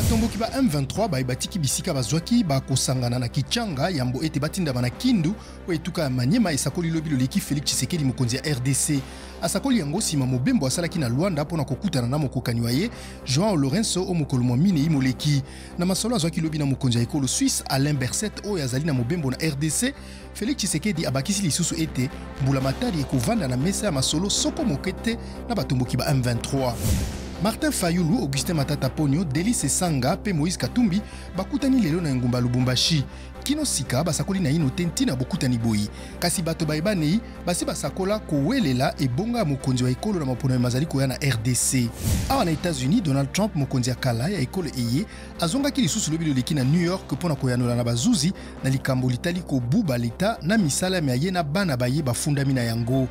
batomboki ba M23 bayebatiki bisika bazwaki bakosangana na Kichanga yambo ete batinda bana Kindu po etuka ya Manyema esakoli lobi loleki Félix Tshisekedi mokonzi ya RDC. Asakoli yango sima mobembo asalaki na Luanda pona kokutana na mokokani waye João Lourenço o mokolo mwa minei moleki. Na masolo azwaki lobi na mokonzi ya ekolo Suisse Alain Berset oyo azali na mobembo na RDC. Félix Tshisekedi abakisi lisusu ete mbula matari ekovanda na mesa ya masolo soko mokete na batomboki ba M23. Martin Fayulu, Augustin Matata Ponyo, Delice Sanga pe Moïse Katumbi bakutani lelo na ngumba Lubumbashi. Kino sika basakoli na ino tenti na bokutani boyi. Kasi bato bayebanei basi basakola kowelela ebonga mokonzi wa ekolo na mapona ya mazali koya na RDC. Awa na États-Unis, Donald Trump mokonzi ya kala ya ekolo eye azongaki lisusu lobi loleki na New York pona koyanola na bazuzi na likambo litali ko buba leta na misala ya ye na bana baye bafundami na yango.